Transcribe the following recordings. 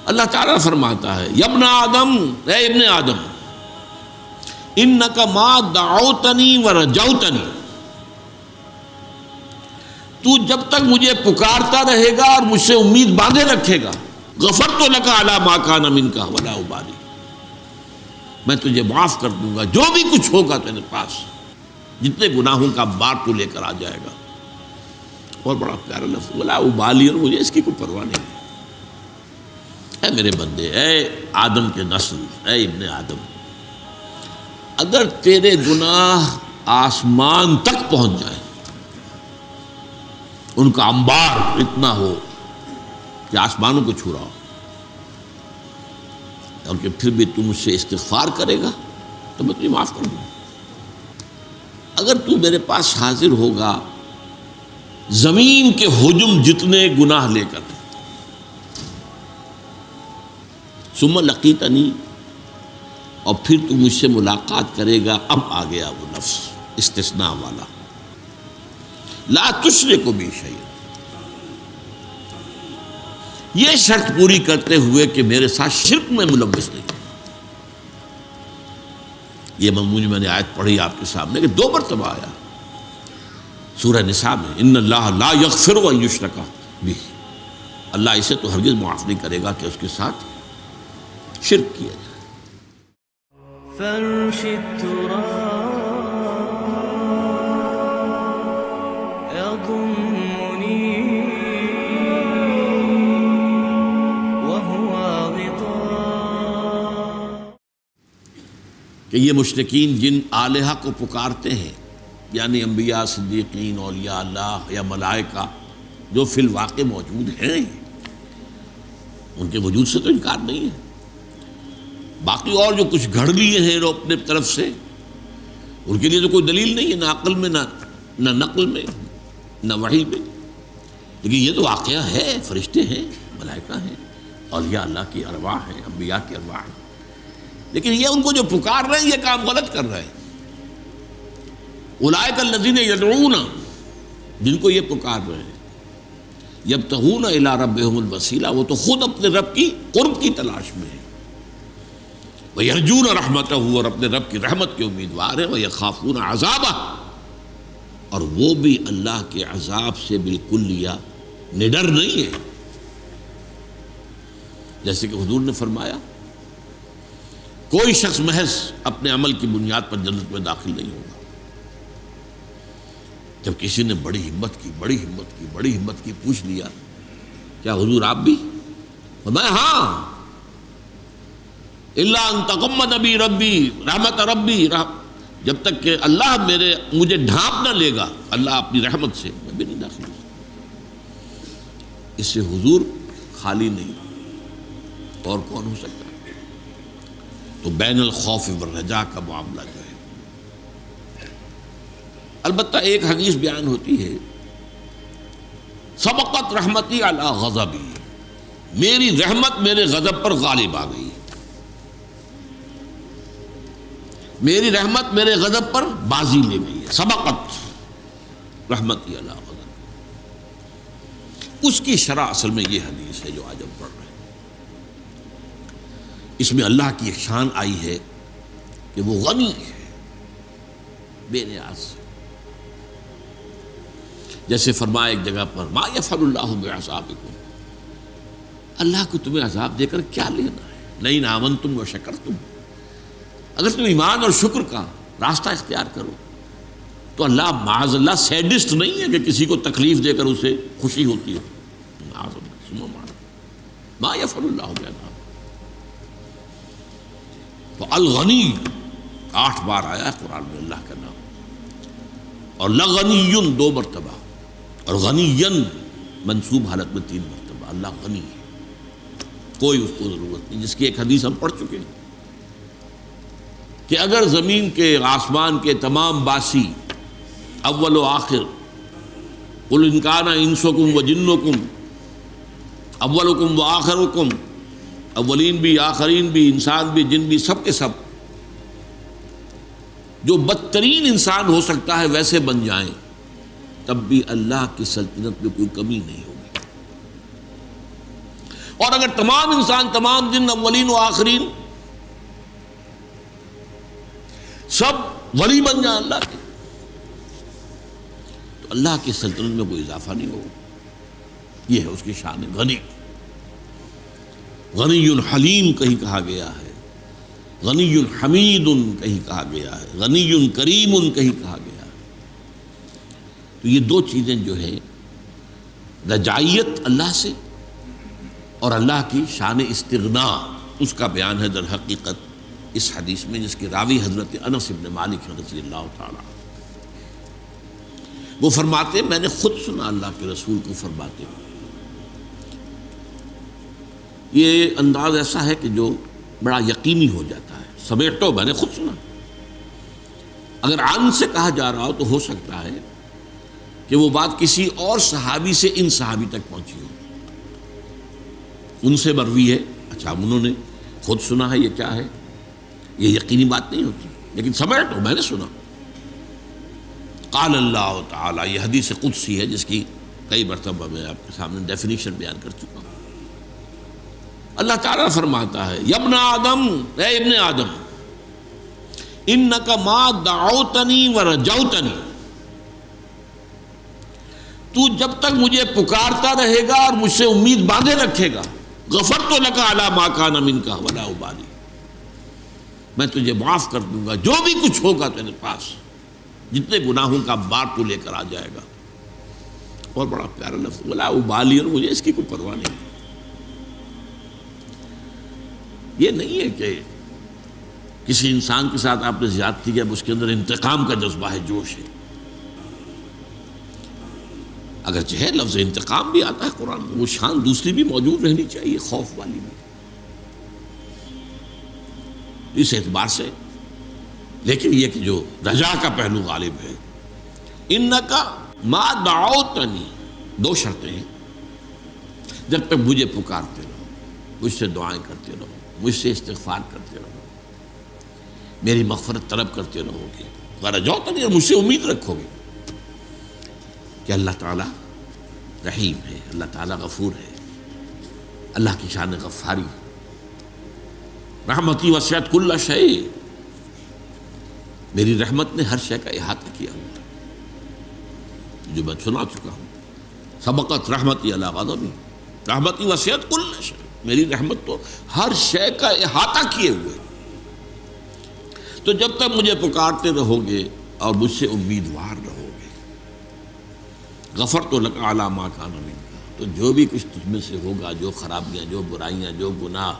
اللہ تعالیٰ فرماتا ہے یا ابن آدم، اے ابن آدم، انک ما دعوتنی ورجوتنی، تو جب تک مجھے پکارتا رہے گا اور مجھ سے امید باندھے رکھے گا، غفرت لک علی ما کان منک ولا ابالی، میں تجھے معاف کر دوں گا جو بھی کچھ ہوگا تیرے پاس، جتنے گناہوں کا بار تو لے کر آ جائے گا۔ اور بڑا پیارا لفظ ولا ابالی، اور مجھے اس کی کوئی پرواہ نہیں۔ اے میرے بندے، اے آدم کے نسل، اے ابن آدم، اگر تیرے گناہ آسمان تک پہنچ جائیں، ان کا انبار اتنا ہو کہ آسمانوں کو چھو رہا ہو، اور کہ پھر بھی تم مجھ سے استغفار کرے گا تو میں تجھے معاف کر دوں گا۔ اگر تو میرے پاس حاضر ہوگا زمین کے حجم جتنے گناہ لے کر، ثم لقیتنی، اور پھر تو مجھ سے ملاقات کرے گا، اب آ گیا وہ لفظ استثناء والا، لا تشرک بی شیئا، یہ شرط پوری کرتے ہوئے کہ میرے ساتھ شرک میں ملوث نہیں۔ یہ میں نے آیت پڑھی آپ کے سامنے کہ 2 مرتبہ آیا سورہ نساء میں، ان اللہ لا یغفر ان یشرک بہ، اللہ اسے تو ہرگز معاف نہیں کرے گا کہ اس کے ساتھ شرک کیا جائے۔ فرش التراب يضمني وهو غطاء، کہ یہ مشرکین جن آلہہ کو پکارتے ہیں، یعنی انبیاء، صدیقین، اولیاء اللہ یا ملائکہ جو فی الواقع موجود ہیں، ان کے وجود سے تو انکار نہیں ہے، باقی اور جو کچھ گھڑ لیے ہیں وہ اپنے طرف سے، ان کے لیے تو کوئی دلیل نہیں ہے، نہ عقل میں، نہ نقل میں، نہ وحی میں، لیکن یہ تو واقعہ ہے، فرشتے ہیں، ملائکہ ہیں، اولیاء اللہ کی ارواح ہیں، انبیاء کی ارواح ہیں، لیکن یہ ان کو جو پکار رہے ہیں یہ کام غلط کر رہے ہیں۔ اولئک الذین یدعون، جن کو یہ پکار رہے ہیں، یبتغون الی ربہم الوسیلہ، وہ تو خود اپنے رب کی قرب کی تلاش میں ہیں، وَيَرْجُونَ رَحْمَتَهُ، اور اپنے رب کی رحمت کے امیدوار ہیں، وَيَخَافُونَ عَذَابَهُ، اور وہ بھی اللہ کے عذاب سے بالکل نڈر نہیں ہے۔ جیسے کہ حضور نے فرمایا کوئی شخص محض اپنے عمل کی بنیاد پر جنت میں داخل نہیں ہوگا۔ جب کسی نے بڑی ہمت کی پوچھ لیا کیا حضور آپ بھی؟ فرمایا ہاں، الا ان تغمد بی ربی رحمت ربی، جب تک کہ اللہ مجھے ڈھانپ نہ لے گا اللہ اپنی رحمت سے، میں بھی نہیں داخل ہوں۔ اس سے حضور خالی نہیں، اور کون ہو سکتا؟ تو بین الخوف والرجاء کا معاملہ جو ہے، البتہ ایک حدیث بیان ہوتی ہے سبقت رحمتی علی غضبی، میری رحمت میرے غضب پر غالب آ گئی، میری رحمت میرے غضب پر بازی لے گئی ہے، سبقت رحمتی علی غضب۔ اس کی شرح اصل میں یہ حدیث ہے جو آج ہم پڑھ رہے ہیں۔ اس میں اللہ کی ایک شان آئی ہے کہ وہ غنی ہے، بے نیاز، جیسے فرمایا ایک جگہ پر ما یفعل اللہ بعذابکم، اللہ کو تمہیں عذاب دے کر کیا لینا ہے، لئن آمنتم وشکرتم، اگر تم ایمان اور شکر کا راستہ اختیار کرو تو اللہ معاذ اللہ سیڈسٹ نہیں ہے کہ کسی کو تکلیف دے کر اسے خوشی ہوتی ہے، معاذ اللہ، ما یفعل اللہ بعذابکم۔ تو الغنی 8 بار آیا ہے قرآن میں اللہ کا نام، اور لغنی 2 مرتبہ، اور غنی منصوب حالت میں 3 مرتبہ۔ اللہ غنی ہے، کوئی اس کو ضرورت نہیں، جس کی ایک حدیث ہم پڑھ چکے ہیں کہ اگر زمین کے آسمان کے تمام باسی اول و آخر، قل ان کان انسکم و جنکم اولکم و آخرکم، اولین بھی آخرین بھی انسان بھی جن بھی سب کے سب جو بدترین انسان ہو سکتا ہے ویسے بن جائیں، تب بھی اللہ کی سلطنت میں کوئی کمی نہیں ہوگی۔ اور اگر تمام انسان، تمام جن، اولین و آخرین سب ولی بن جائیں اللہ کے، تو اللہ کی سلطنت میں کوئی اضافہ نہیں ہوگا۔ یہ ہے اس کی شان غنی۔ غنی حلیم کہیں کہا گیا ہے، غنی حمید کہیں کہا گیا ہے، غنی کریم کہیں کہا گیا ہے۔ تو یہ دو چیزیں جو ہے، رجائیت اللہ سے اور اللہ کی شان استغنا، اس کا بیان ہے در حقیقت اس حدیث میں، جس کے راوی حضرت انس بن مالک رضی اللہ تعالی۔ وہ فرماتے میں نے خود سنا اللہ کے رسول کو فرماتے ہیں۔ یہ انداز ایسا ہے کہ جو بڑا یقینی ہو جاتا ہے، سمیٹو میں نے خود سنا۔ اگر عن سے کہا جا رہا ہو تو ہو سکتا ہے کہ وہ بات کسی اور صحابی سے ان صحابی تک پہنچی ہو، ان سے مروی ہے، اچھا انہوں نے خود سنا ہے، یہ کیا ہے، یہ یقینی بات نہیں ہوتی، لیکن سمیٹو میں نے سنا۔ قال اللہ تعالی، یہ حدیث قدسی ہے جس کی کئی مرتبہ میں آپ کے سامنے ڈیفینیشن بیان کر چکا ہوں۔ اللہ تعالیٰ فرماتا ہے، یا ابن آدم، اے ابن آدم، انک ما دعوتنی ورجوتنی، تو جب تک مجھے پکارتا رہے گا اور مجھ سے امید باندھے رکھے گا، غفرت لک علی ما کان منک ولا ابالی، میں تجھے معاف کر دوں گا جو بھی کچھ ہوگا تیرے پاس، جتنے گناہوں کا بار تو لے کر آ جائے گا۔ اور بڑا پیارا لفظ، ولا ابالی، اور مجھے اس کی کوئی پرواہ نہیں۔ یہ نہیں ہے کہ کسی انسان کے ساتھ آپ نے زیادتی کی، اب اس کے اندر انتقام کا جذبہ ہے، جوش ہے۔ اگرچہ ہے لفظ انتقام بھی آتا ہے قرآن میں، وہ شان دوسری بھی موجود رہنی چاہیے، خوف والی بھی، اس اعتبار سے۔ لیکن یہ کہ جو رجا کا پہلو غالب ہے، انکا ما دعوتنی، دو شرطیں ہیں، جب تک مجھے پکارتے رہو، مجھ سے دعائیں کرتے رہو، مجھ سے استغفار کرتے رہو، میری مغفرت طلب کرتے رہو گے، ورجوتنی، اور مجھ سے امید رکھو گے کہ اللہ تعالیٰ رحیم ہے، اللہ تعالیٰ غفور ہے، اللہ کی شان غفاری، رحمتی وسعت کل شیء، میری رحمت نے ہر شے کا احاطہ کیا ہوا ہے، جو میں سنا چکا ہوں۔ سبقت رحمتی علی غضبی، رحمتی وسعت کل شیء، میری رحمت تو ہر شے کا احاطہ کیے ہوئے۔ تو جب تک مجھے پکارتے رہو گے اور مجھ سے امیدوار رہو گے، غفرت لک علی ما کان منک، تو جو بھی کچھ تجھ میں سے ہوگا، جو خرابیاں، جو برائیاں، جو گناہ،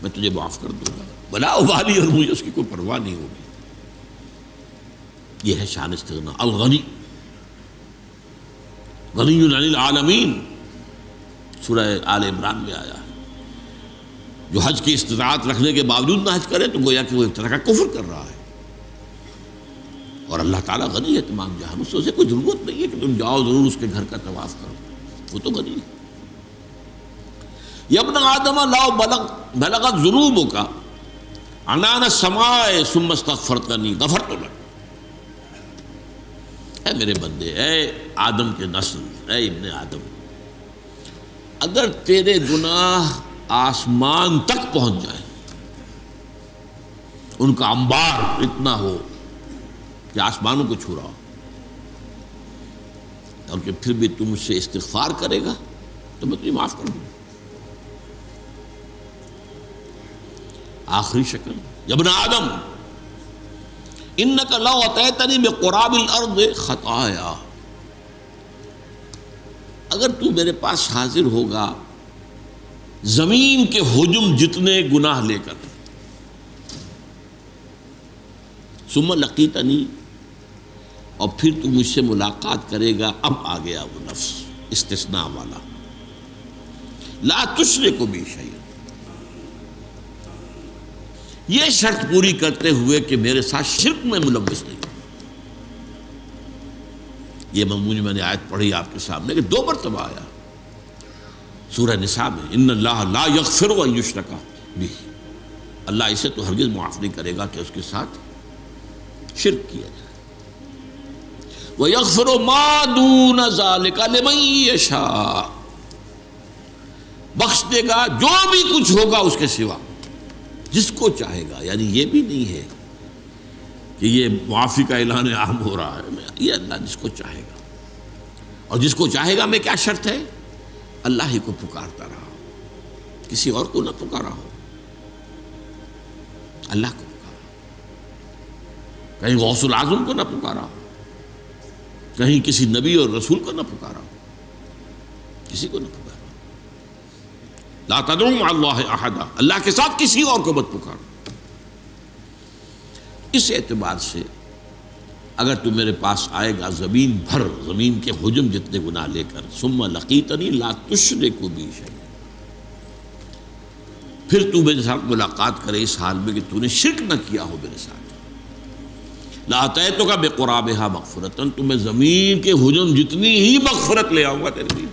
میں تجھے معاف کر دوں گا، بلا ابالی، اور مجھے اس کی کوئی پرواہ نہیں ہوگی۔ یہ ہے شان استغنا، الغنی، غنی عن العالمین، سورہ آل عمران میں آیا ہے۔ جو حج کی استطاعت رکھنے کے باوجود نہ حج کرے تو گویا کہ وہ ایک طرح کا کفر کر رہا ہے، اور اللہ تعالیٰ غنی ہے تمام جہان، اس سے کوئی ضرورت نہیں ہے کہ تم جاؤ ضرور اس کے گھر کا طواف کرو، وہ تو غنی ہے۔ یا ابن آدم لو بلغت ذنوبک عنان السماء ثم استغفرتنی غفرت لک، اے میرے بندے، اے آدم کے نسل، اے ابن آدم، اگر تیرے گناہ آسمان تک پہنچ جائیں، ان کا انبار اتنا ہو کہ آسمانوں کو چھو رہا ہو، اور کہ پھر بھی تم مجھ سے استغفار کرے گا تو میں تجھے معاف کر دوں۔ آخری شکل، یا ابن آدم انک لو اتیتنی بقراب الارض خطایا، اگر تو میرے پاس حاضر ہوگا زمین کے حجم جتنے گناہ لے کر، ثم لقیتنی، اور پھر تو مجھ سے ملاقات کرے گا، اب آ گیا وہ لفظ استثناء والا، لا تشرک بی شیئا، یہ شرط پوری کرتے ہوئے کہ میرے ساتھ شرک میں ملوث نہیں۔ یہ میں نے آیت پڑھی آپ کے سامنے کہ 2 مرتبہ آیا سورہ نساء میں، ان اللہ لا یغفر ان یشرک بہ، اللہ اسے تو ہرگز معاف نہیں کرے گا کہ اس کے ساتھ شرک کیا جائے، وَيَغْفِرُ مَا دُونَ ذَلِكَ لِمَن يَشَاءُ، بخش دے گا جو بھی کچھ ہوگا اس کے سوا، جس کو چاہے گا. یعنی یہ بھی نہیں ہے کہ یہ معافی کا اعلان عام ہو رہا ہے، یہ اللہ جس کو چاہے گا. اور جس کو چاہے گا میں کیا شرط ہے؟ اللہ ہی کو پکارتا رہا، کسی اور کو نہ پکارا ہو، اللہ کو پکارا. کہیں غوث العظم کو نہ پکارا ہو، کہیں کسی نبی اور رسول کو نہ پکارا ہو، کسی کو نہ پکارا. لا تدعوا مع اللہ احدا، اللہ کے ساتھ کسی اور کو مت پکارو. اس اعتبار سے اگر تو میرے پاس آئے گا زمین بھر، زمین کے حجم جتنے گناہ لے کر، ثم لقیتنی لا تشرک بی شیئا، پھر تو میرے ساتھ ملاقات کرے اس حال میں کہ تو نے شرک نہ کیا ہو میرے ساتھ، لاتیتک بقرابہا مغفرۃ، تو میں زمین کے حجم جتنی ہی مغفرت لے آؤں گا تیرے لیے.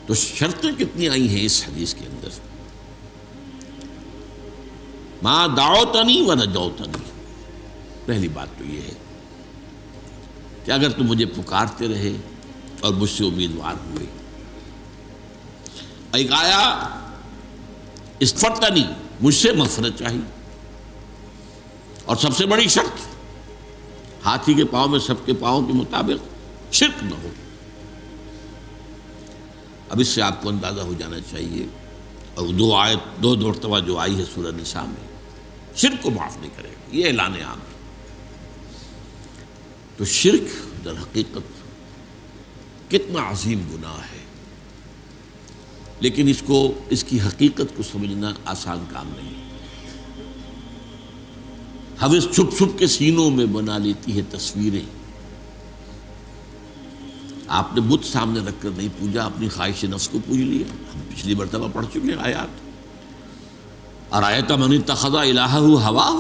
تو شرطیں کتنی آئی ہیں اس حدیث کے اندر. ما دعوتنی و نجوتنی، پہلی بات تو یہ ہے کہ اگر تم مجھے پکارتے رہے اور مجھ سے امیدوار ہوئے. ایک آیا استغفرتنی، مجھ سے مغفرت چاہیے. اور سب سے بڑی شرط، ہاتھی کے پاؤں میں سب کے پاؤں کے مطابق شرک نہ ہو. اب اس سے آپ کو اندازہ ہو جانا چاہیے، اور دو مرتبہ جو آئی ہے سورہ نساء میں، شرک کو معاف نہیں کرے گا، یہ اعلان عام ہے. تو شرک در حقیقت کتنا عظیم گناہ ہے، لیکن اس کی حقیقت کو سمجھنا آسان کام نہیں. ہوس چھپ چھپ کے سینوں میں بنا لیتی ہے تصویریں. آپ نے بت سامنے رکھ کر نہیں پوجا، اپنی خواہش نفس کو پوج لیا. ہم پچھلی مرتبہ پڑھ چکے ہیں آیات. ارأیت من اتخذ الہہ ہواہ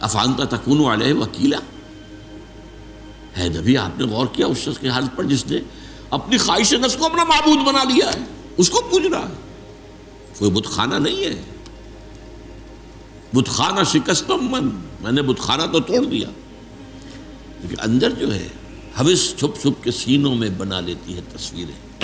افانت تکون علیہ وکیلا. ہے نبی، آپ نے غور کیا اس شخص کے حال پر جس نے اپنی خواہش نفس کو اپنا معبود بنا لیا ہے، اس کو پوج رہا ہے. کوئی بت خانہ نہیں ہے، بت خانہ شکستم میں نے بت خانہ تو توڑ دیا، لیکن اندر جو ہے ہوس چھپ چھپ کے سینوں میں بنا لیتی ہے تصویریں.